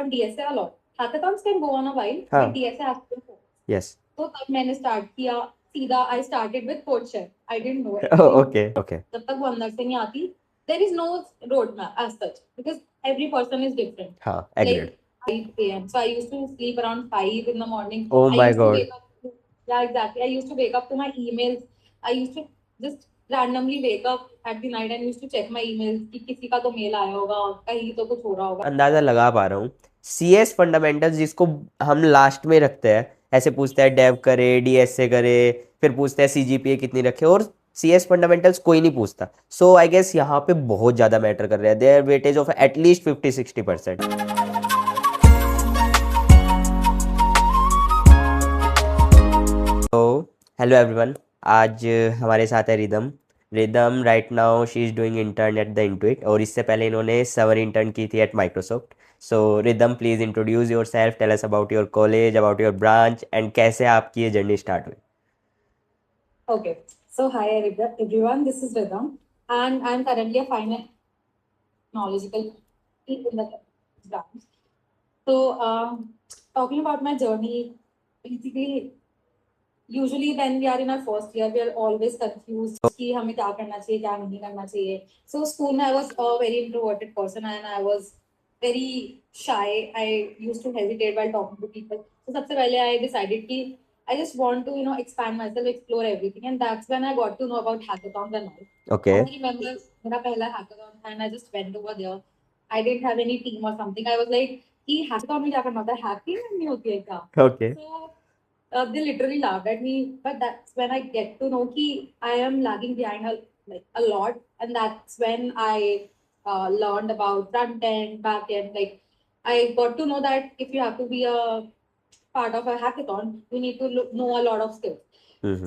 on DSA a lot. Hackathons can go on a while, हाँ but DSA has to go. Yes तो तब मैंने start किया सीधा. I started with CodeChef. I didn't know anything. Okay okay जब तक वो अंदर से नहीं आती, there is no road map as such because every person is different. हाँ agreed Like 5 a.m. So I used to sleep around 5 in the morning. Oh I my used to God wake up to, yeah, exactly. I used to wake up to my emails. I used to just randomly wake up at the night and used to check my emails कि किसी का तो mail आया होगा, कहीं तो कुछ हो रहा होगा. अंदाजा लगा पा रहा हूँ CS फंडामेंटल्स जिसको हम लास्ट में रखते हैं ऐसे पूछते हैं डेव करे DSA करे फिर पूछते हैं CGPA कितनी रखे और CS फंडामेंटल्स कोई नहीं पूछता सो आई गेस यहाँ पे बहुत ज़्यादा मैटर कर रहा है देयर वेटेज ऑफ एटलीस्ट 50-60%. तो हेलो एवरीवन आज हमारे साथ है Rhythm. Rhythm right now she is doing intern at the Intuit और इससे पहले इन्होंने समर इंटर्न की थी at Microsoft. So Rhythm please introduce yourself tell us about your college about your branch and कैसे आपकी ये जर्नी स्टार्ट हुई. Okay. So hi everyone. This is Rhythm, and I'm currently a finance knowledgeable in the branch. So talking about my journey, basically usually when we are in our first year, we are always confused कि हमें क्या करना चाहिए, क्या नहीं करना चाहिए. So school में I was a very introverted person and I was very shy. I used to hesitate while talking to people. So सबसे पहले I decided कि I just want to expand myself, explore everything, and that's when I got to know about hackathons and all. Okay And I remember मेरा पहला hackathon था and I just went over there. I didn't have any team or something. I was like कि hackathon में क्या करना होता है, hacking नहीं होती है क्या? Okay So they literally laughed at me, but that's when I get to know कि I am lagging behind a lot, and that's when I learned about front end, back end. Like I got to know that if you have to be a part of a hackathon, you need to know a lot of skills.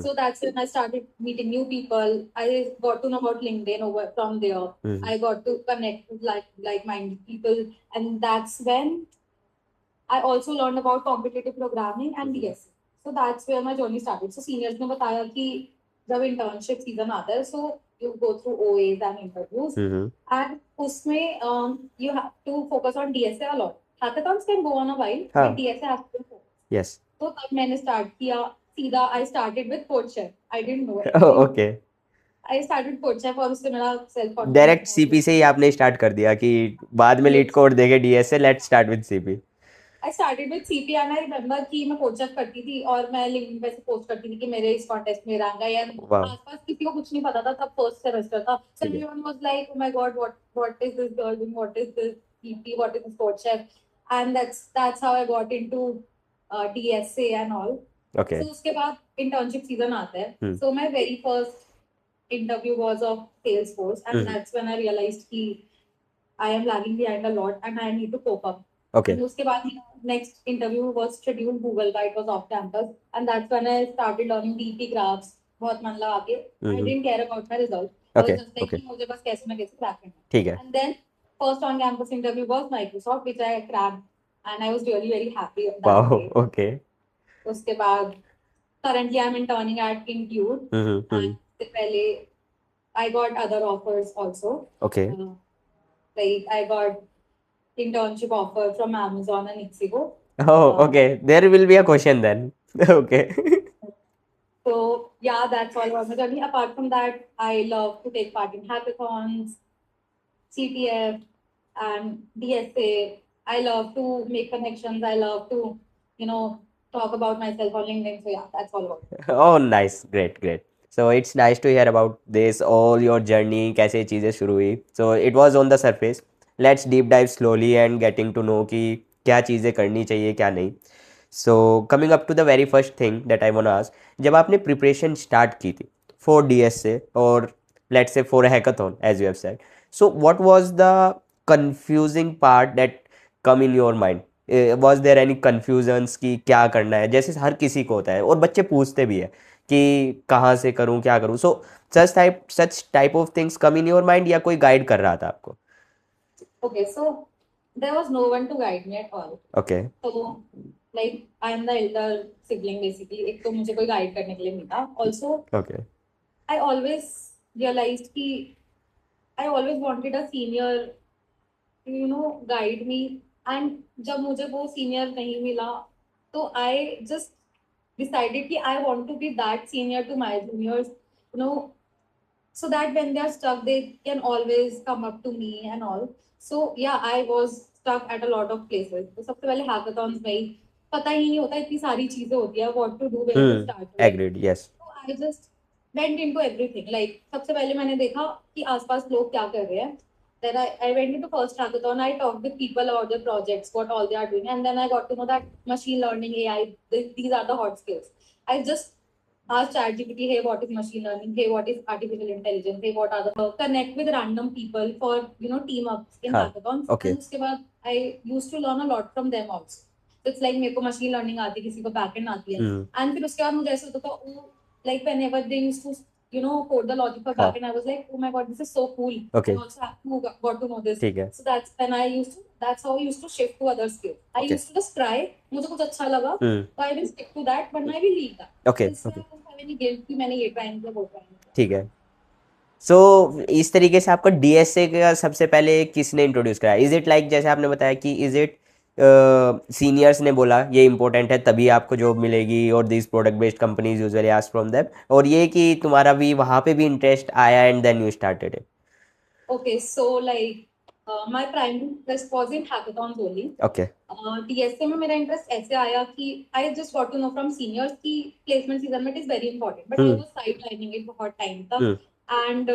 So that's when I started meeting new people. I got to know about LinkedIn over from there. I got to connect with like-minded people, and that's when I also learned about competitive programming and DSA. So that's where my journey started. So seniors ने बताया कि जब internship season आता है, so you go through OAs and interviews, and उसमें you have to focus on DSA a lot. Hackathons can go on a while, हाँ but DSA has to focus. Yes तो तब मैंने start किया सीधा. I started with code chef. I didn't know anything. Okay I started code chef और उससे मेरा self direct confidence CP से ही आपने स्टार्ट कर दिया कि बाद में लीड बहुत. कोड देके DSA let's start with CP. I started with CP and I remember कि मैं कोच करती थी और मैं लिंक्डइन पे से पोस्ट करती थी कि मेरे इस कॉन्टेस्ट में रैंक आया. वाह आसपास किसी को कुछ नहीं पता था, तब फर्स्ट सेमेस्टर था. So ठीक है everyone was like, oh my god, what is this girl doing, what is this CP, what is this coach chef. And that's how I got into DSA and all. Okay So उसके बाद internship season आता है. So my very first interview was of Salesforce, and that's when I realized कि I am lagging behind a lot and I need to cope up. Okay And उसके बाद next interview was scheduled Google का. It was off campus, and that's when I started learning DP graphs. बहुत मन लगा के. I didn't care about my result. I was okay just like okay कि मुझे बस कैसे ना कैसे crack करना है. ठीक है And then first on campus interview was Microsoft, which I cracked, and I was really very happy on that wow day. Okay उसके बाद currently I'm interning at Intuit, and उससे पहले I got other offers also. Okay Like I got internship offer from Amazon and Ixigo. oh okay there will be a question then okay So yeah, that's all about my journey. Apart from that, I love to take part in hackathons, CTF, and DSA. I love to make connections. I love to, talk about myself on LinkedIn. So yeah, that's all about it. oh nice great so it's nice to hear about this all your journey कैसे ये चीज़ें शुरू हुई so it was on the surface let's deep dive slowly and getting to know कि क्या चीज़ें करनी चाहिए क्या नहीं. So coming up to the very first thing that I want to ask जब आपने प्रिपरेशन स्टार्ट की थी फॉर DSA और let's say for hackathon as you have said so what was the confusing part that come in your mind was there any confusions कि क्या करना है जैसे हर किसी को होता है और बच्चे पूछते भी है कि कहाँ से करूँ क्या करूँ so such type of things come in your mind या कोई गाइड कर रहा था आपको. Okay, so there was no one to guide me at all. Okay So like I am the elder sibling basically. एक तो मुझे कोई guide करने के लिए नहीं था. Also, okay I always realized कि I always wanted a senior to guide me and जब मुझे वो सीनियर नहीं मिला तो आई जस्ट डिसाइडेड कि I want to be that senior to my juniors, you know, so that when they are stuck they can always come up to me and all. So yeah, I was stuck at a lot of places. तो सबसे पहले hackathons में ही पता ही नहीं होता, इतनी सारी चीजें होती है, what to do, where to start, right? Agreed, yes. So I just went into everything. Like सबसे पहले मैंने देखा कि आसपास लोग क्या कर रहे हैं. Then I went into first hackathon. I talked with people about their projects, what all they are doing, and then I got to know that machine learning, AI, these are the hot skills. I just ask ChatGPT, hey, what is machine learning? Hey, what is artificial intelligence? Hey, what are the connect with random people for team ups in हाँ, hackathons. Okay. And उसके बाद I used to learn a lot from them also. So it's like मेरे को machine learning आती है, किसी को backend आती है. And फिर उसके बाद मुझे ऐसा होता था, oh, like whenever they used to code the logic for हाँ, backend, I was like, oh my god, this is so cool. Okay, I also have to got to know this. ठीक है, So that's how I used to shift to other skills. I okay. used to just try. मुझे कुछ अच्छा लगा, so I will stick to that, but I will leave that. Okay, इससे okay, I don't have any guilt कि मैंने ये try नहीं किया, वो try नहीं किया. ठीक है. सो इस तरीके से आपको डीएसए का सबसे पहले किसने इंट्रोड्यूस कराया? इज इट लाइक जैसे आपने बताया कि इज इट सीनियर्स ने बोला ये इंपॉर्टेंट है तभी आपको जॉब मिलेगी और this product based companies usually ask from them, और ये कि तुम्हारा भी वहाँ पे भी इंटरेस्ट आया and then you started it? Okay, so like my primary interest was in hackathons only. Okay. DSA में मेरा इंटरेस्ट ऐसे आया कि I just got to know from seniors कि placement season में it is very important, but I was sidelining it बहुत time तक. And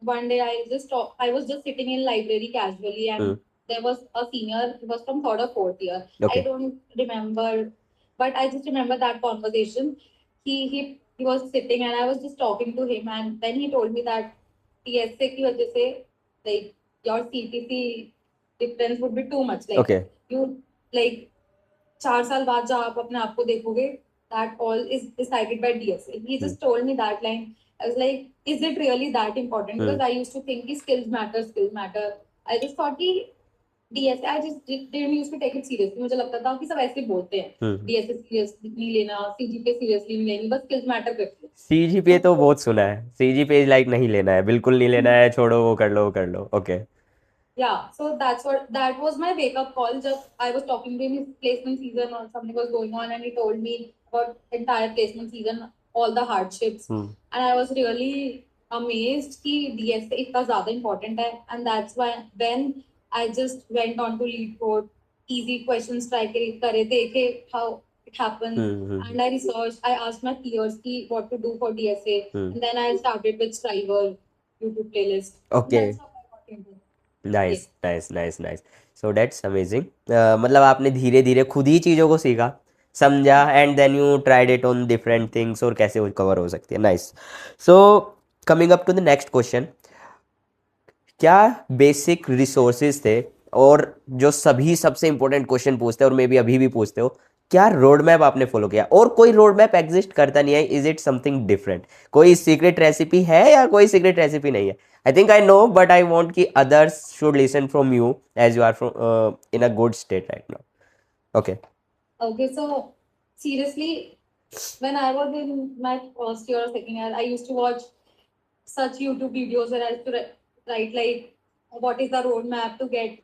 one day I was just sitting in library casually and there was a senior who was from third or fourth year. I okay. don't remember, but I just remember that conversation. He was sitting and I was just talking to him and then he told me that TSA की वजह से like your CTC difference would be too much. Like okay. you like 4 साल बाद जब आप अपने आप को देखोगे, that all is decided by DSA. He just told me that line. I was like, is it really that important? Because I used to think कि skills matter, skills matter. I just thought कि DSA, I just didn't used to take it seriously. मुझे लगता था कि सब ऐसे ही बोलते हैं. DSA seriously नहीं लेना, CGPA seriously नहीं लेनी, बस skills matter करती है. सीजीपीए तो बहुत सुना है. सीजीपीए लाइक नहीं लेना है, बिल्कुल नहीं लेना है, छोड़ो, वो कर लो, वो कर लो. Okay. Yeah, so that was my wake up call. Just I was talking to him, his placement season or something was going on, and he told me about entire placement season, all the hardships, and I was really amazed कि DSA इतना ज़्यादा important है, and that's why when I just went on to lead code, easy questions try करे देखे how it happens, and I researched. I asked my peers कि what to do for DSA, and then I started with Striver YouTube playlist. And okay. that's how I got into it. Nice, Yes. Nice, nice, nice. So that's amazing. मतलब आपने धीरे धीरे खुद ही चीज़ों को सीखा, समझा, and then you tried it on different things और कैसे वो कवर हो सकती है. Nice. So coming up to the next question, क्या बेसिक रिसोर्सेज थे, और जो सभी सबसे इंपॉर्टेंट क्वेश्चन पूछते हैं और मे बी अभी भी पूछते हो, क्या रोड मैप आपने फॉलो किया, और कोई रोड मैप एग्जिस्ट करता नहीं है, इज इट समथिंग डिफरेंट? कोई सीक्रेट रेसिपी है या कोई सीक्रेट रेसिपी नहीं है? I think I know, but I want कि others should listen from you as you are from in a good state right now. Okay. Okay, so seriously, when I was in my first year or second year, I used to watch such YouTube videos where I used to write like, what is the roadmap to get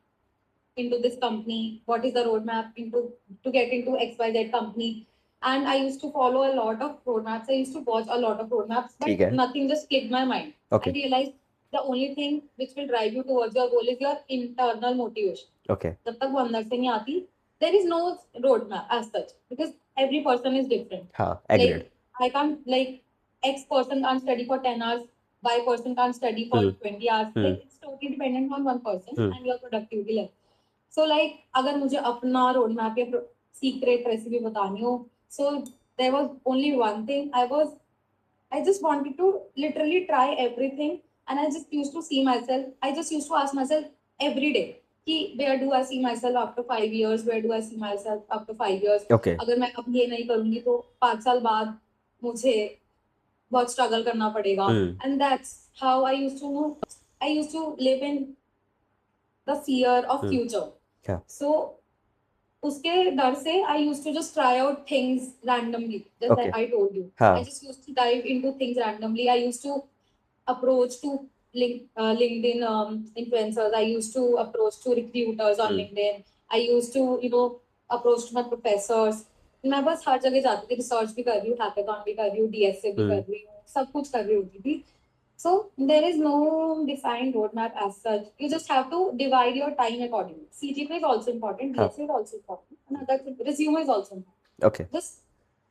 into this company? What is the roadmap to get into XYZ company? And I used to follow a lot of roadmaps. I used to watch a lot of roadmaps, ठीक but है. nothing just clicked my mind. Okay. I realized the only thing which will drive you towards your goal is your internal motivation. Okay. जब तक वो अंदर से नहीं आती, there is no roadmap as such because every person is different. हाँ, agreed. Like I can't like X person can't study for 10 hours, Y person can't study for 20 hours. Like it's totally dependent on one person and your productivity level. So like अगर मुझे अपना roadmap या secret recipe बतानी हो, so there was only one thing. I just wanted to literally try everything, and I just used to see myself. I just used to ask myself every day, कि where do I see myself after 5 years? Where do I see myself after 5 years? Okay. अगर मैं अब ये नहीं करूँगी तो 5 साल बाद मुझे बहुत struggle करना पड़ेगा. And that's how I used to live in the fear of future. Yeah. So उसके डर से I used to just try out things randomly, just Okay. like I told you. हाँ. I just used to dive into things randomly. I used to approach to LinkedIn influencers. I used to approach to recruiters on LinkedIn. I used to, approach to my professors. मैं बस हर जगह जाती थी, research भी कर रही हूँ, hackathon भी कर रही हूँ, डीएसए भी कर हम्म रही हूँ, सब कुछ कर रही होती थी. So there is no defined roadmap as such. You just have to divide your time accordingly. CGPA is also important, हाँ DSA is also important, another thing, resume is also important. Okay Just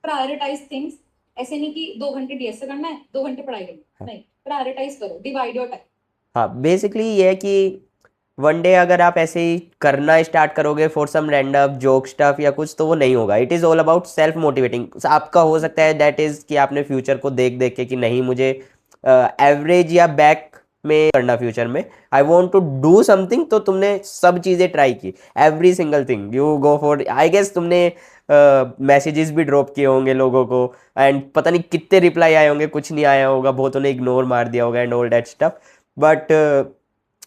prioritize things. ऐसे नहीं कि 2 घंटे DSA करना है, 2 घंटे पढ़ाई करनी है. हाँ नहीं, प्रायोरिटाइज करो, डिवाइड योर टाइम. हाँ बेसिकली ये है कि वन डे अगर आप ऐसे ही करना स्टार्ट करोगे for some random joke stuff या कुछ तो वो नहीं होगा. It is all about self motivating. आपका हो सकता है दैट इज़ कि आपने फ्यूचर को देख देख के कि नहीं मुझे एवरेज या बैक में करना फ्यूचर में I want to do something. तो तुमने सब चीज़ें ट्राई की every single thing you go for. I guess तुमने मैसेजेस भी ड्रॉप किए होंगे लोगों को एंड पता नहीं कितने रिप्लाई आए होंगे, कुछ नहीं आया होगा, बहुतों ने इग्नोर मार दिया होगा and all that stuff. But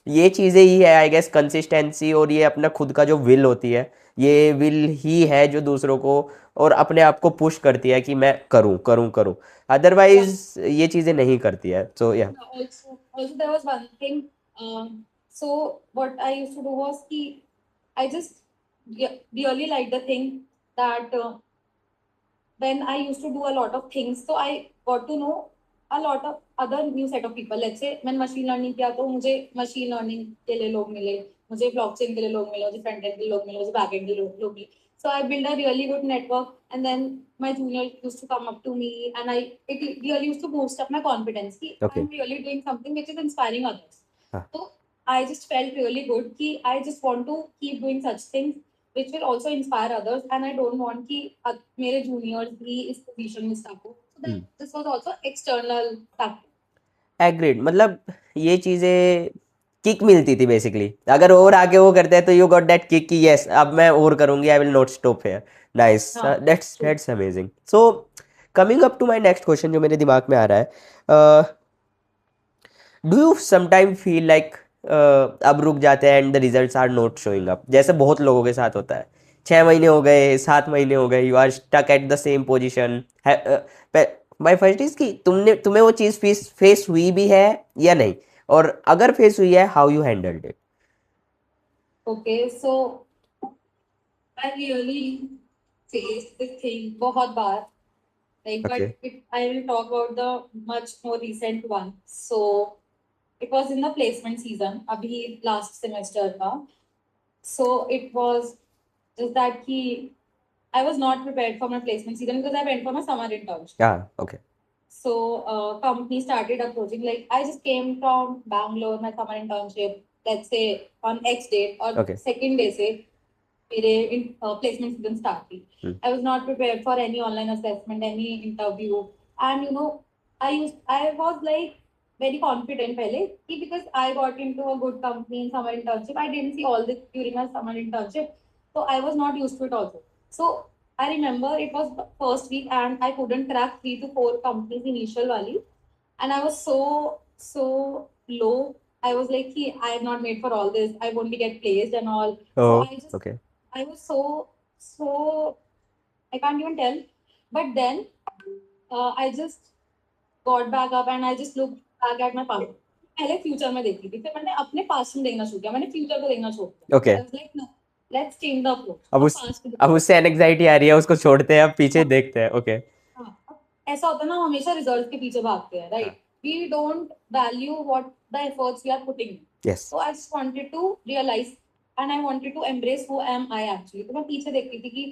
ये चीज़ें ही है आई गेस कंसिस्टेंसी और ये अपना खुद का जो विल होती है ये विल ही है जो दूसरों को और अपने आप को पुश करती है कि मैं करूं करूं करूं. Yeah. अदरवाइज ये चीज़ें नहीं करती है. सो या Yeah, also there was one thing. So what I used to do was कि I just really like the thing that when I used to do a lot of things, so I got to know a lot of other new set of people. Let's say मैंने machine learning किया तो मुझे machine learning के लिए लोग मिले, मुझे blockchain के लिए लोग मिले, मुझे front end के लिए लोग मिले, मुझे back end के लिए लोग मिले. So I built a really good network, and then my junior used to come up to me, and it really used to boost up my confidence. कि okay I'm really doing something which is inspiring others. हाँ So I just felt really good. कि I just want to keep doing such things which will also inspire others, and I don't want कि मेरे juniors भी इस position में stuck हो. So that this was also external factor. Agreed. मतलब ये चीज़ें किक मिलती थी बेसिकली. अगर और आगे वो करते हैं तो यू गॉट दैट किक कि यस अब मैं और करूँगी I will not stop here. Nice. हाँ, true. That's amazing. So coming up to my next question जो मेरे दिमाग में आ रहा है. Do you sometime feel like अब रुक जाते हैं and the results are not showing up, जैसे बहुत लोगों के साथ होता है. 6 महीने हो गए, 7 महीने हो गए, you are stuck at the same position. My first is कि तुम्हें वो चीज़ फेस हुई भी है या नहीं, और अगर फेस हुई है how you handled it. Okay, so I really faced this thing बहुत बार. Like, okay but I will talk about the much more recent one. So it was in the placement season. अभी last semester था. So it was just that I was not prepared for my placement season because I went for my summer internship. हाँ okay So company started approaching. Like I just came from Bangalore, my summer internship. Let's say on X date or okay second day से मेरे placement season start हुई. I was not prepared for any online assessment, any interview, and I was like very confident पहले because I got into a good company in summer internship. I didn't see all this during my summer internship, so I was not used to it also. So I remember it was the first week and I couldn't crack 3 to 4 companies initial value, and I was so low. I was like, I am not made for all this. I won't be get placed and all. So oh okay I was so I can't even tell. But then I just got back up and I just looked back at my past. पहले future में देखती थी, फिर मैंने अपने past में देखना शुरू किया, मैंने फ्यूचर को देखना छोड़ दिया. Okay. I was like no, let's change the approach. अब अब उस पास्ट में अब उससे एनएक्साइटी आ रही है, उसको छोड़ते हैं, अब पीछे हाँ, देखते हैं. ओके हाँ. अब ऐसा होता है ना, हम हमेशा रिजल्ट के पीछे भागते हैं, हाँ right? We don't value what the efforts we are putting in. Yes So I just wanted to realize and I wanted to embrace who am I actually. तो मैं पीछे देखती थी कि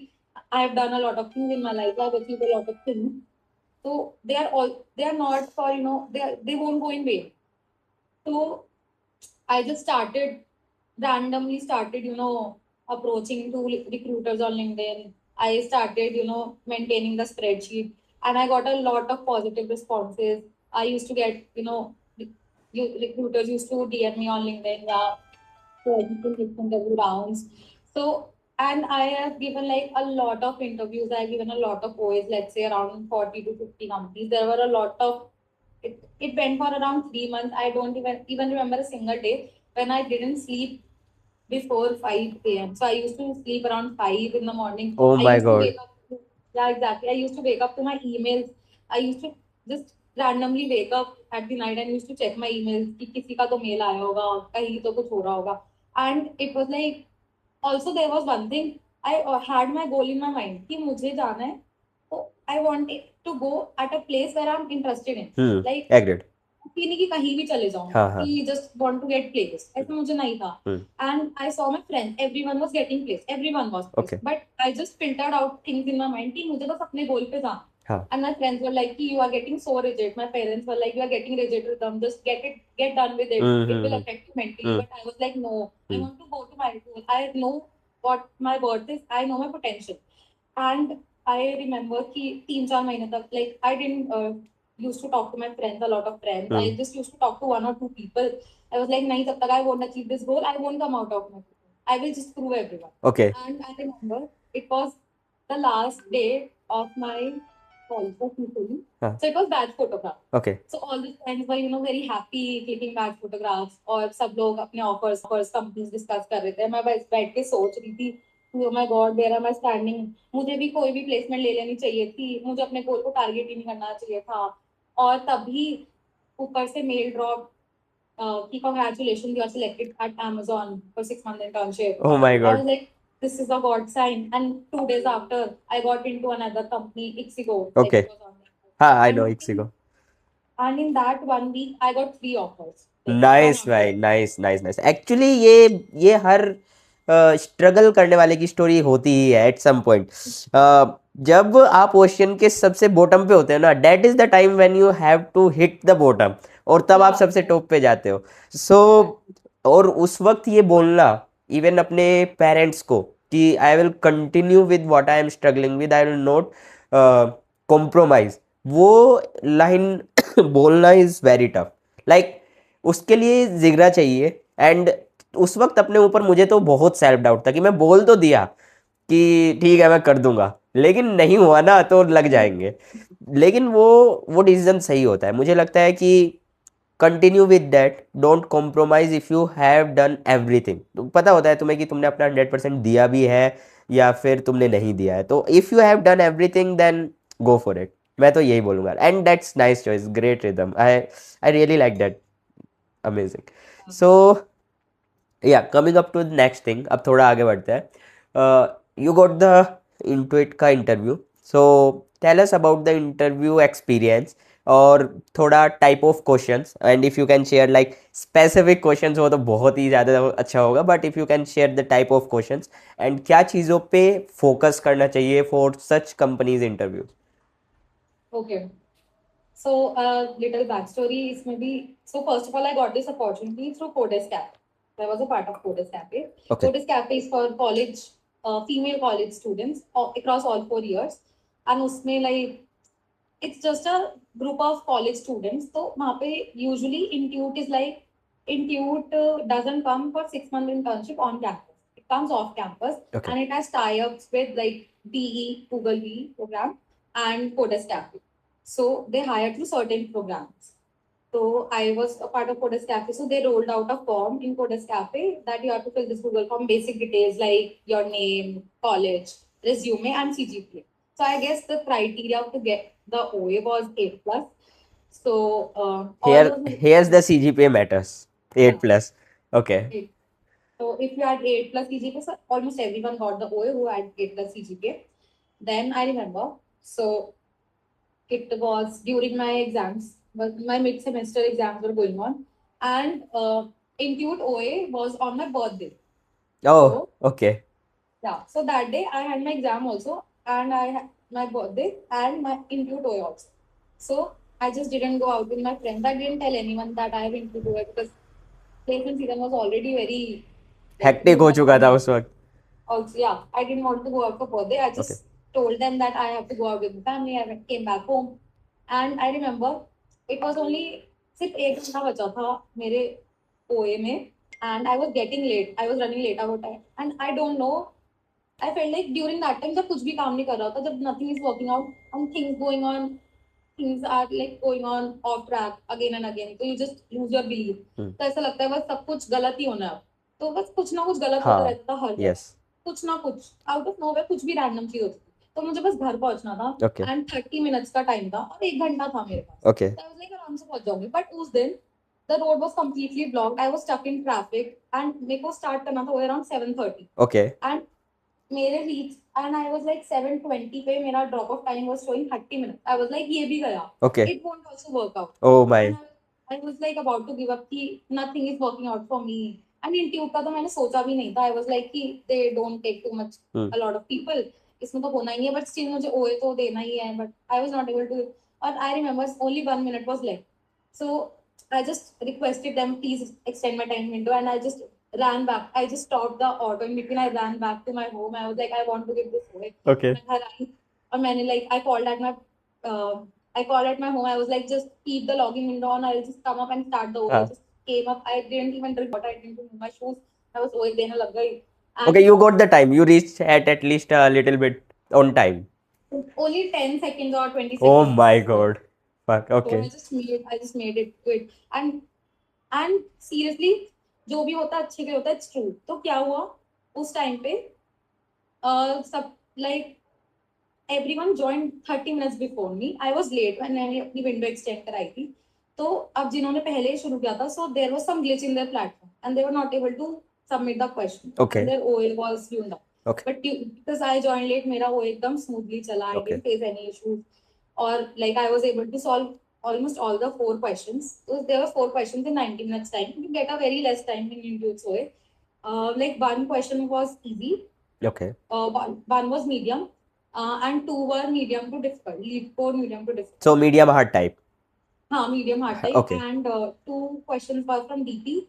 I have done a lot of things in my life. I have achieved a lot of things. So they are not for they won't go in vain. So I just randomly started approaching to recruiters on LinkedIn. I started maintaining the spreadsheet, and I got a lot of positive responses. I used to get recruiters used to DM me on LinkedIn. Yeah, so interview rounds. So, and I have given like a lot of interviews. I've given a lot of OAs, let's say around 40 to 50 companies. There were a lot of it went for around 3 months. I don't even remember a single day when I didn't sleep before 5 a.m. So I used to sleep around 5 in the morning. Oh I my used to God. wake up yeah, exactly. I used to wake up to my emails. I used to just randomly wake up at the night and used to check my emails कि किसी का तो mail आया होगा, कहीं तो कुछ हो रहा होगा. And it was like Also there was one thing, I had my goal in my mind कि मुझे जाना है, तो I wanted to go at a place where I'm interested in, like agreed. कि नहीं कि कहीं भी चले जाऊं, हाँ हाँ. कि just want to get placed, ऐसा मुझे नहीं था. And I saw my friends, everyone was getting placed, everyone was placed, Okay. but I just filtered out things in my mind कि मुझे बस अपने गोल पे जाना. हाँ. And my friends were like, you are getting so rigid. My parents were like, you are getting rigid with them. Just get done with it. It will affect you mentally. But I was like, no, I want to go to my goal. I know what my worth is. I know my potential. And I remember कि 3-4 महीने तक, like I didn't used to talk to my friends, a lot of friends. I just used to talk to 1 or 2 people. I was like, nahi, tab tak I won't achieve this goal, I won't come out of my goal. I will just prove everyone. Okay. And I remember it was the last day of my college, हाँ. so it was batch photograph. Okay. So all the friends were, very happy clicking batch photographs. और सब लोग अपने offers companies discuss कर रहे थे. मैं बस बैठ के सोच रही थी, oh my god, where am I standing? मुझे भी कोई भी placement ले लेनी चाहिए थी. मुझे अपने goal को target ही नहीं करना चाहिए था. और तभी ऊपर से mail drop कि congratulations, you are selected at Amazon for 6 month internship. Oh my I god. was like, this is a god sign. And 2 days after, I got into another company, Ixigo. Like, Okay. it was on. हाँ, I know And Ixigo. and in that 1 week, I got 3 offers. Like, one nice after भाई, the nice nice nice. Actually ये हर struggle करने वाले की story होती ही है at some point. जब आप ओशियन के सबसे बॉटम पे होते हैं ना, that is the time when you have to hit the bottom, और तब आप Yeah. सबसे टॉप पे जाते हो. सो और उस वक्त ये बोलना इवन अपने पेरेंट्स को कि I will continue with what I am struggling with, I will not compromise, वो लाइन बोलना इज वेरी टफ. लाइक उसके लिए जिगरा चाहिए. एंड उस वक्त अपने ऊपर मुझे तो बहुत सेल्फ डाउट था कि मैं बोल तो दिया कि ठीक है मैं कर दूंगा, लेकिन नहीं हुआ ना तो लग जाएंगे. लेकिन वो डिसीजन सही होता है. मुझे लगता है कि continue with that, don't compromise if you have done everything. तो पता होता है तुम्हें कि तुमने अपना 100% दिया भी है या फिर तुमने नहीं दिया है. तो if you have done everything then go for it. मैं तो यही बोलूंगा. And that's nice choice, great rhythm. I really like that. Amazing. So yeah coming up to the next thing, अब थोड़ा आगे बढ़ते हैं. यू गॉट द इंटुइट का interview. So tell us about the interview experience, और थोड़ा type of questions, and if you can share like specific questions हो तो बहुत ही ज़्यादा अच्छा होगा. But if you can share the type of questions and क्या चीज़ों पे फोकस करना चाहिए for such companies interview. Okay. So, little backstory is maybe, so first of all, I got this opportunity through Codes Cafe. I was a part of Codes Cafe. Okay. Codes Cafe is for college, female college students across all 4 years. And उसमें like it's just a group of college students. So वहाँ पे usually Intuit is like, Intuit doesn't come for 6 month internship on campus. It comes off campus. Okay. And it has tie-ups with like DE, Google D program, and Codes Cafe. So they hire through certain programs. So I was a part of Codes Cafe. So they rolled out a form in Codes Cafe that you have to fill this Google form, basic details like your name, college, resume, and CGPA. So I guess the criteria to get the OA was 8 plus. So all those. Here's the CGPA matters. 8 Yeah. plus. Okay. 8. So if you had 8 plus CGPA, so almost everyone got the OA who had 8 plus CGPA. Then I remember, so it was during my exams, but my mid-semester exams were going on, and Intuit OA was on my birthday. Oh, So okay. yeah, so that day I had my exam also, and I had my birthday and my Intuit OA also. So I just didn't go out with my friends. I didn't tell anyone that I have Intuit OA because placement season was already very hectic हो चुका था उस वक्त. also, yeah, I didn't want to go out for birthday. I just Okay. told them that I have to go out with my family. I came back home, and I remember it was only सिर्फ 1 घंटा बचा था मेरे OA में, and I was getting late. I was running late about time, and I don't know. I felt like during that time जब कुछ भी काम नहीं कर रहा था, जब nothing is working out and things going on, things are like going on off track again and again, so you just lose your belief. तो ऐसा लगता है बस सब कुछ गलत ही होना है. तो बस कुछ ना कुछ गलत होता रहता था हर जगह. Yes. कुछ ना कुछ आउट ऑफ नोवेयर कुछ भी रैंडम चीज होती थी. तो मुझे बस घर पहुंचना था. Okay. एंड 30 मिनट्स का टाइम था और 1 घंटा था मेरे पास. Okay. तो आई वाज लाइक आराम से पहुंच जाऊंगी. बट उस दिन the road was completely blocked. I was stuck in traffic and मेरे को start करना था around 7:30. Okay. And मेरे reach and I was like 7:20 पे मेरा drop off time was showing 30 minutes. I was like ये भी गया. Okay. It won't also work out. Oh my. And I was like about to give up कि nothing is working out for me. And Intuit का तो मैंने सोचा भी नहीं था. I was like कि they don't take too much a lot of people. इसमें तो होना ही है. But still मुझे OA तो देना ही है. But I was not able to. And I remember only 1 minute was left. So I just requested them, please extend my time window, and I just ran back. I just stopped the auto in between. I ran back to my home. I was like, I want to give this away. Okay. मैं घर आई और मैंने like uh, I called at my home. I was like, just keep the login window on. I'll just come up and start the OA. I just came up. I didn't even drink water. I didn't remove my shoes. I was OA देने लग गई. Okay, you got the time. You reached at least a little bit on time. Only 10 seconds or 20 seconds. Oh my God. Fuck. So Okay. I just made it good. And seriously, जो भी होता है अच्छे के होता है. It's true. तो क्या हुआ उस टाइम पे सब like everyone joined 30 minutes before me. I was late when मैंने अपनी window extend कराई थी. तो अब जिन्होंने पहले शुरू किया था, so there was some glitch in their platform and they were not able to submit the question. Okay. And their OA was tuned up. Okay. But because I joined late, मेरा OA एकदम smoothly चला. I didn't face any issues. Or like I was able to solve almost all the 4 questions. So there were 4 questions in 90 minutes time. You get a very less time in Intuit OA. Like one question was easy. Okay. One was medium. And 2 were medium to difficult. Lead code medium to difficult. So medium hard type. Medium hard type. Okay. And 2 questions were from DP.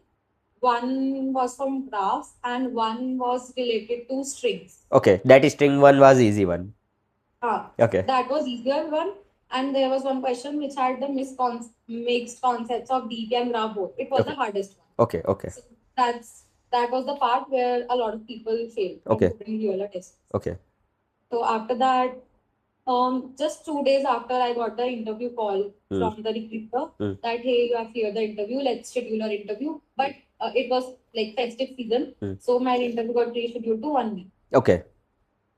One was from graphs and one was related to strings. Okay, that string one was easy one. Okay. That was easier one. And there was one question which had the mixed concepts of DP and graph both. It was the hardest one. Okay, okay. So that was the part where a lot of people failed. Okay. Couldn't clear the test. Okay. So after that, just 2 days after I got the interview call from the recruiter that hey, you have cleared the interview, let's schedule our interview. But it was like festive season, so my interview got rescheduled to 1 week. Okay.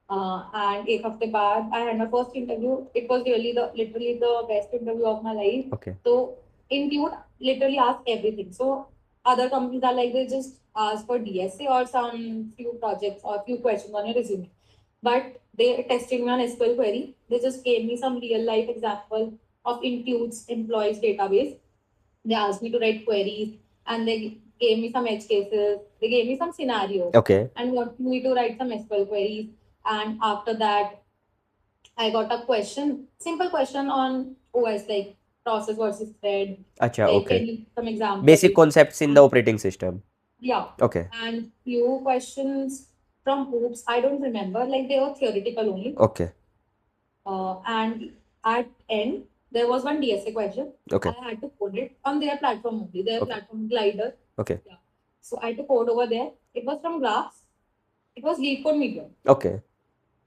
And एक हफ्ते बाद I had my first interview. It was really literally the best interview of my life. Okay. So Intuit literally asked everything. So other companies are like they just ask for DSA or some few projects or few questions on your resume. But they tested me on SQL query. They just gave me some real life example of Intuit's employees database. They asked me to write queries and they gave me some edge cases. They gave me some scenarios. Okay. And wanted me to write some SQL queries. And after that, I got a question, simple question on OS like process versus thread. Acha, like, okay. Some examples. Basic concepts in the operating system. Yeah. Okay. And few questions from hoops, I don't remember. Like they were theoretical only. Okay. And at end, there was one DSA question. Okay. I had to code it on their platform only, their platform glider. Okay. Yeah. So I had to code over there. It was from graphs. It was lead code medium. Okay.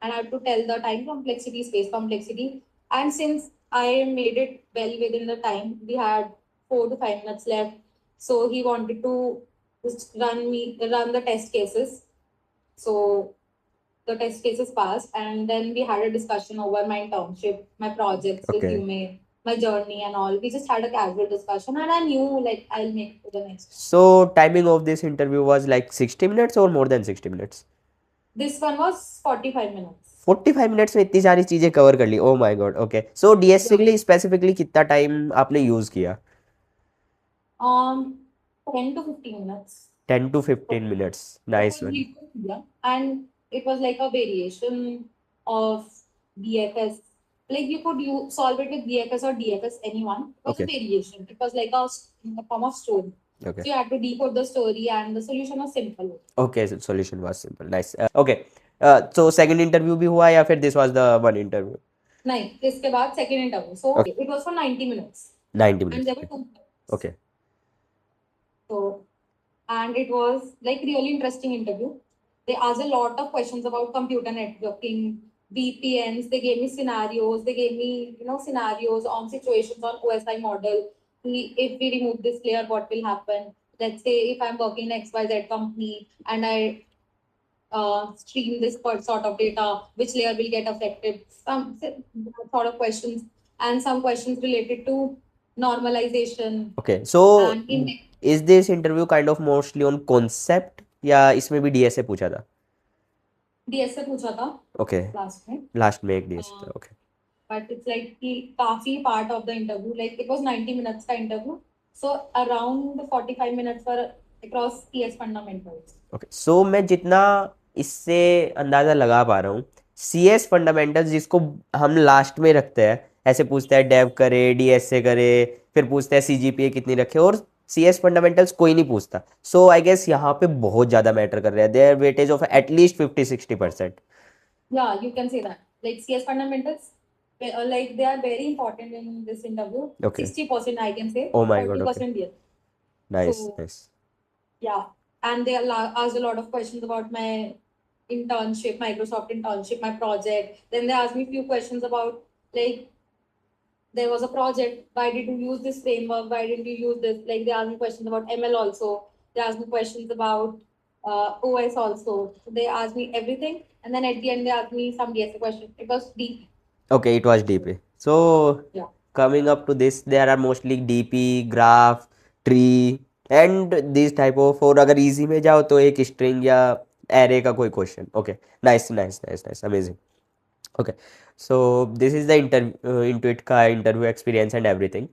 And I had to tell the time complexity, space complexity. And since I made it well within the time, we had 4 to 5 minutes left. So he wanted to just run the test cases. So the test cases passed, and then we had a discussion over my internship, my projects, resume, my journey, and all. We just had a casual discussion, and I knew like I'll make it to the next. So timing of this interview was like 60 minutes or more than 60 minutes? This one was 45 minutes. 45 minutes में इतनी सारी चीजें cover कर ली. Oh my god. Okay, so DSA के लिए specifically कितना time आपने यूज किया? 10 to 15 minutes. 10 to 15 minutes. Nice one. And it was like a variation of DFS. Like you could solve it with DFS or DFS anyone. It was a variation. It was like in the form of story. Okay. So you had to decode the story and the solution was simple. Okay, so solution was simple. Nice. Okay. So second interview भी हुआ या फिर this was the one interview? नहीं, इसके बाद second interview. So it was for 90 minutes. 90 minutes. And there were 2 parts. Okay. So, and it was like really interesting interview. They asked a lot of questions about computer networking, VPNs. They gave me scenarios. They gave me, scenarios on situations on OSI model. If we remove this layer, what will happen? Let's say if I'm working in XYZ company and I stream this sort of data, which layer will get affected? Some sort of questions, and some questions related to normalization, Okay, so and index. is this interview kind of mostly on concept या इसमें भी DSA पूछा था? DS से पूछा था Okay, last में, last में एक डीएसए था. Okay. but it's like कि काफी part of the interview, like it was 90 minutes का interview, so around 45 minutes for across CS fundamentals. Okay, so मैं जितना इससे अंदाज़ा लगा पा रहा हूँ, सी एस फंडामेंटल्स जिसको हम लास्ट में रखते हैं, ऐसे पूछते हैं डेव करे, डी एस ए करे, फिर पूछते हैं सी जी पी ए कितनी रखे, और सी एस फंडामेंटल्स कोई नहीं पूछता. सो आई गेस यहाँ पे बहुत ज़्यादा मैटर कर रहा है, their weightage of at least 50-60%. Yeah, you can say that. Like CS fundamentals, like they are very important in this interview. Okay. 60% I can say, O my god. Okay. 40% yes. Nice So nice. yeah, and they asked a lot of questions about my internship, Microsoft internship, my project. Then they asked me a few questions about, like, there was a project. Why did you use this framework? Why didn't you use this? Like they asked me questions about ML also. They asked me questions about OS also. So they asked me everything, and then at the end they asked me some DSA questions. It was deep. Okay, it was DP. So Yeah. coming up to this, there are mostly DP, graph, tree, and these type of, और अगर easy में जाओ तो एक string या array का कोई question. Okay, nice, nice, nice, nice, amazing. Okay, so this is the Intuit का interview experience and everything.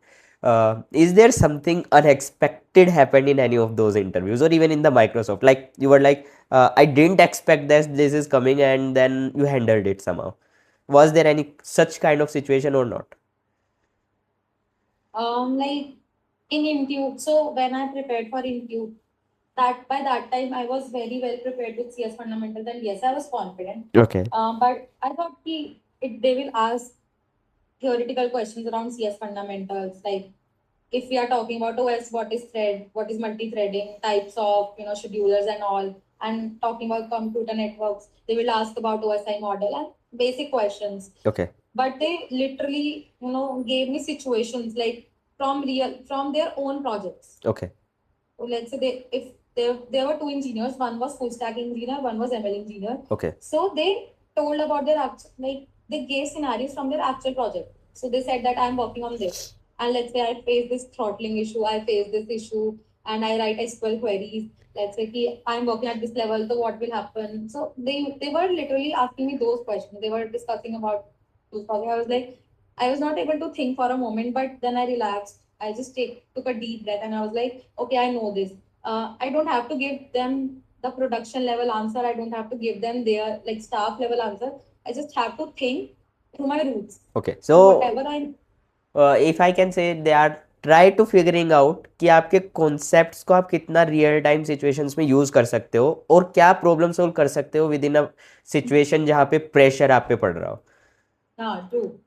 Is there something unexpected happened in any of those interviews or even in the Microsoft? Like you were like, I didn't expect this is coming, and then you handled it somehow. Was there any such kind of situation or not? Like in Intuit. So when I prepared for Intuit, that by that time I was very well prepared with CS fundamentals, and yes, I was confident. Okay. But I thought they will ask theoretical questions around CS fundamentals, like if we are talking about OS, what is thread, what is multi-threading, types of schedulers and all, and talking about computer networks, they will ask about OSI model and basic questions. Okay. But they literally, gave me situations like from their own projects. Okay. So let's say if there were two engineers, one was full stack engineer, one was ML engineer. Okay. So they told about their like they gave scenarios from their actual project. So they said that I'm working on this, and let's say I face this throttling issue, I face this issue, and I write SQL queries. Let's say I'm working at this level, so what will happen? So they were literally asking me those questions. They were discussing about those topics. I was like, I was not able to think for a moment, but then I relaxed. I just took a deep breath, and I was like, okay, I know this. I don't have to give them the production level answer. I don't have to give them their like staff level answer. I just have to think through my roots. Okay. So So whatever I if I can say, they are try to figuring out कि आपके concepts को आप कितना real time situations में use कर सकते हो और क्या problem solve कर सकते हो within a situation जहाँ पे pressure आप पे पड़ रहा हो. do.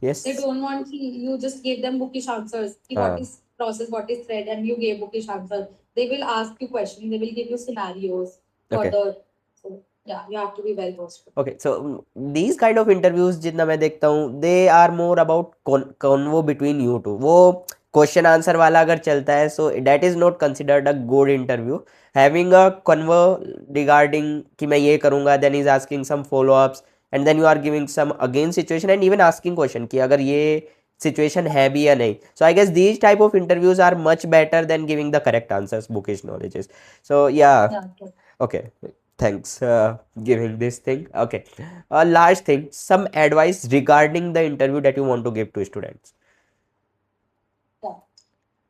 Yes. They don't want you just give them bookish answers. What is process, what is thread, and you gave bookish answer. They will ask you questions. They will give you scenarios Okay. further. So yeah, you have to be well versed. Okay, so these kind of interviews जितना मैं देखता हूँ, they are more about convo between you two. वो question answer वाला अगर चलता है, so that is not considered a good interview. Having a convo regarding कि मैं ये करूँगा, then is asking some follow ups, and then you are giving some again situation and even asking question कि अगर ये situation है भी या नहीं. So I guess these type of interviews are much better than giving the correct answers, bookish knowledges. So yeah. Yeah. Okay, thanks giving this thing. Okay, last thing, some advice regarding the interview that you want to give to students. Yeah.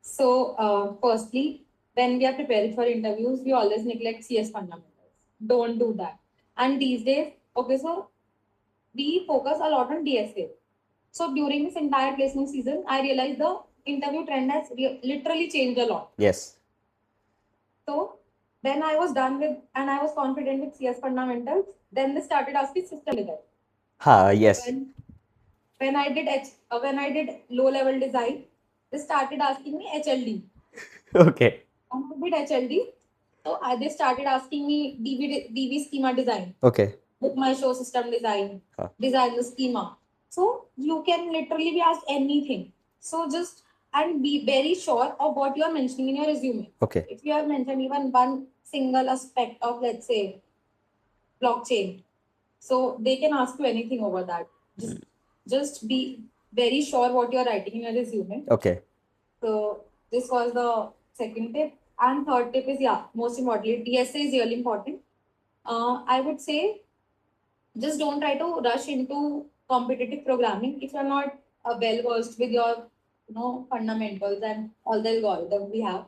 So, firstly, when we are preparing for interviews, we always neglect CS fundamentals. Don't do that. And these days, okay, so we focus a lot on DSA. So during this entire placement season, I realized the interview trend has literally changed a lot. Yes. So then I was done with, and I was confident with CS fundamentals. Then they started asking system design. Yes. When I did low level design, they started asking me HLD. Okay. And I did HLD. So they started asking me DB schema design, Okay. book my show system design, Huh. design the schema. So you can literally be asked anything. So just and be very sure of what you are mentioning in your resume. Okay. If you have mentioned even one single aspect of, let's say, blockchain, so they can ask you anything over that. Just be very sure what you are writing in your resume. Okay. So this was the second tip. And third tip is, yeah, most importantly, DSA is really important. I would say just don't try to rush into competitive programming if you're not well versed with your fundamentals and all the algorithm we have.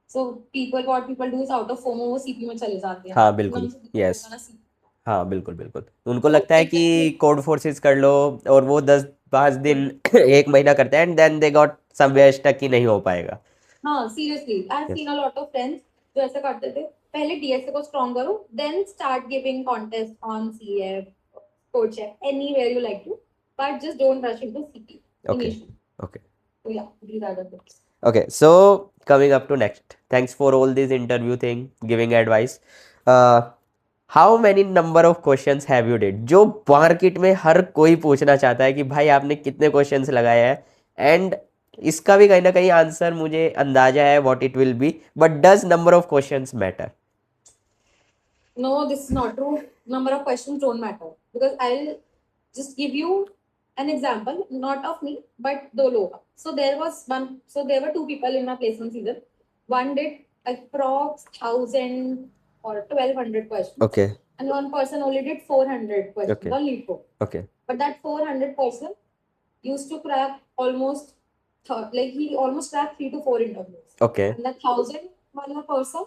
So what people do is out of FOMO वो CP में चले जाते हैं हाँ कि मैं बिल्कुल, उनसे दिक्कत यस, होगा ना सीपी. हाँ बिल्कुल बिल्कुल, उनको So लगता है it's better. कि कोड फोर्सेस कर लो और वो 10-5 दिन एक महीना करते हैं and then they got somewhere stuck कि नहीं हो पाएगा. हाँ seriously I have yes, seen a lot of friends जो ऐसा करते थे. पहले डीएसए को स्ट्रॉन्ग करो, then start giving contest on CF, CodeChef, anywhere you like to, but just don't rush into CP okay, initially. Okay, So yeah, these are the tips. okay. So coming up to next, thanks for all this interview thing, giving advice. How many number of questions have you did, जो market में हर कोई पूछना चाहता है कि भाई आपने कितने क्वेश्चंस लगाए हैं, एंड इसका भी कहीं ना कहीं आंसर मुझे अंदाजा है what it will be, but does number of questions matter? No, this is not true. Number of questions don't matter because I'll just give you an example, not of me, but the low. So there was one. So there were two people in my placement season. One did approx 1,000 or 1,200 questions, okay, and one person only did 400 questions okay, on lead code. Okay, But that 400 person used to crack almost like he almost cracked 3 to 4 interviews, okay, and that 1,000 person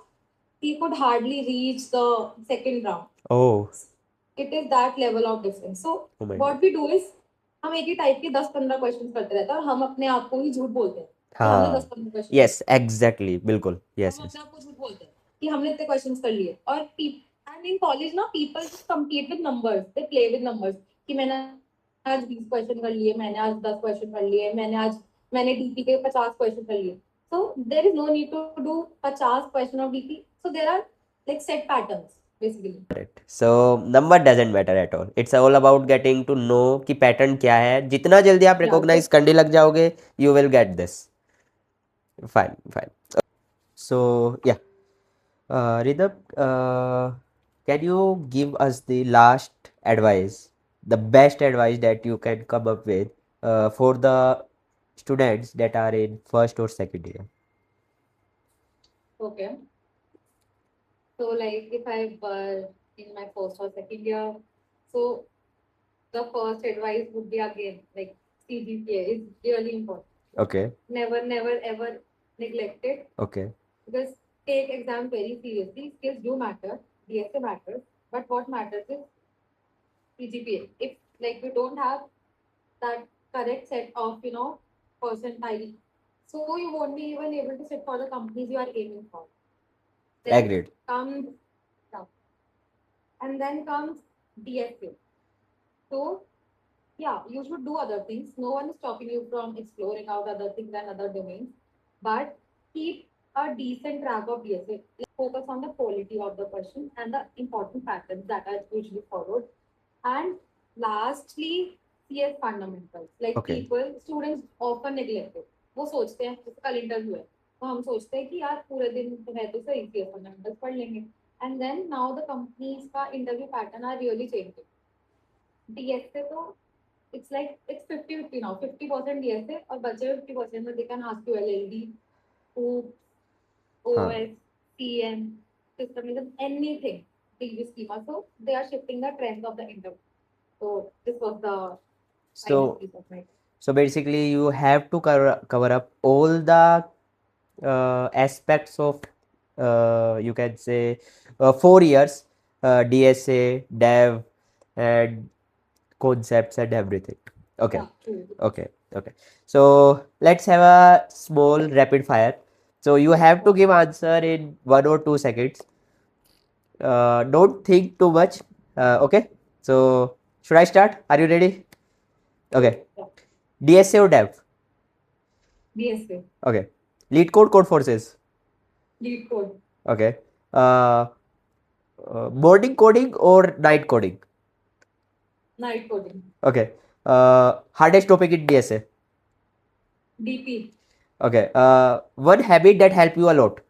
he could hardly reach the second round. Oh, It is that level of difference. So O my God, what we do is हम एक ही type के 10-15 question करते रहते हैं और हम अपने आप को ही झूठ बोलते हैं कि हमने हाँ, 10-15 क्वेश्चन यस एग्जैक्टली, बिल्कुल, हम यस यस, अपने आप को झूठ बोलते हैं कि हमने इतने क्वेश्चंस कर लिए. और एंड इन कॉलेज ना people just compete with numbers, they play with numbers कि मैंने आज 20 क्वेश्चन कर लिए, मैंने आज 10 क्वेश्चन कर लिए, मैंने डीपी के 50 क्वेश्चन कर लिए. So there is no need to do 50 question of DP. So there are like set patterns basically. Correct. So number doesn't matter at all, it's all about getting to know कि pattern क्या है, जितना जल्दी आप Yeah, recognise just करने लग जाओगे you will get this. Fine fine. So yeah, Rhythm, can you give us the last advice, the best advice that you can come up with for the students that are in first or second year? okay. So like if I were in my first or second year, so the first advice would be again like CGPA is really important. Okay, Never ever neglect it okay, because take exam very seriously. Skills do matter, DSA matters, but what matters is CGPA. If like you don't have that correct set of percentile, so you won't be even able to sit for the companies you are aiming for. Then agreed. comes yeah, and then comes DSA. So yeah, you should do other things. No one is stopping you from exploring out other things and other domains, but keep a decent track of DSA. Focus on the quality of the question and the important patterns that are usually followed. And lastly, CS fundamentals. Like Okay, people, students often neglect it. वो सोचते हैं जैसे कल interview है तो हम सोचते हैं कि यार पूरे दिन तो है तो सही सीएस फंडामेंटल्स पढ़ लेंगे. And then now the companies का interview pattern are really changing. DSA तो it's like it's 50-50 now. 50% DSA और बचे 50% में they can ask you LLD, OOPS, हाँ. OS, TM, system, anything, DB schema. So they are shifting the trends of the interview. So this was the final So, piece of my. so basically you have to cover up all the aspects of you can say 4 years, DSA, Dev, and concepts and everything. Okay, Yeah, true. okay, okay. So let's have a small rapid fire. So you have to give answer in 1 or 2 seconds. Don't think too much. Okay. So should I start? Are you ready? Okay. Yeah, DSA or Dev? DSA, Okay. Lead code, code forces. lead code, Okay. Uh, morning coding or night coding? night coding, Okay. Hardest topic in DSA. DP, Okay. One habit that help you a lot.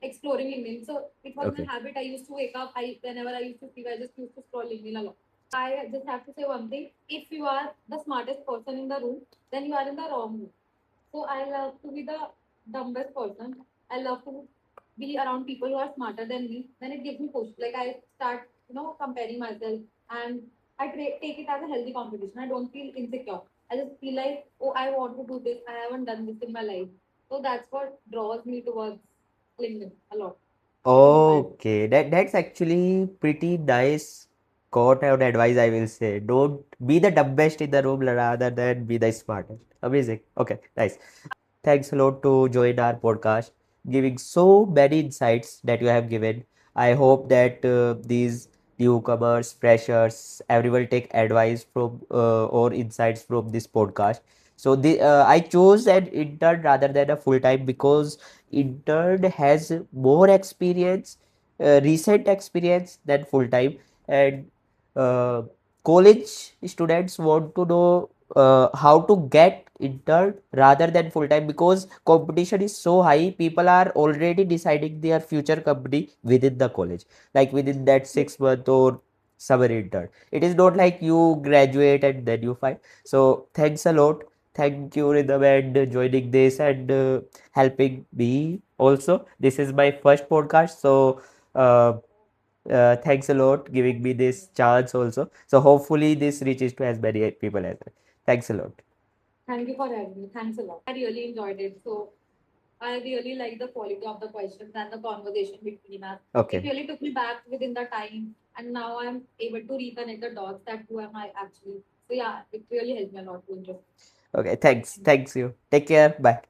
exploring LinkedIn. So it was my Okay. habit. I used to wake up. Whenever I used to sleep, I just used to scroll LinkedIn a lot. I just have to say one thing. If you are the smartest person in the room, then you are in the wrong room. So I love to be the dumbest person. I love to be around people who are smarter than me. Then it gives me push. Like I start, comparing myself, and I take it as a healthy competition. I don't feel insecure. I just feel like, oh, I want to do this. I haven't done this in my life. So that's what draws me towards LinkedIn a lot. Inspired. Okay, that's actually pretty nice quote and advice, I will say. Don't be the dumbest in the room rather than be the smartest. Amazing. Okay, nice. Thanks a lot to join our podcast, giving so many insights that you have given. I hope that these newcomers, freshers, everyone take advice from or insights from this podcast. So I chose an intern rather than a full time because intern has more experience, recent experience than full time, and uh, college students want to know how to get intern rather than full time because competition is so high. People are already deciding their future company within the college, like within that 6 month or summer intern. It is not like you graduate and then you find. So thanks a lot. Thank you, Rhythm, and joining this and helping me also. This is my first podcast, so uh, thanks a lot giving me this chance also. So hopefully this reaches to as many people as well. Thanks a lot. Thank you for having me. Thanks a lot. I really enjoyed it. So I really like the quality of the questions and the conversation between us. It Okay. really took me back within the time, and now I'm able to reconnect the dots that who am I actually. So yeah, it really helped me a lot to enjoy. Okay. Thanks. Thanks you. Take care. Bye.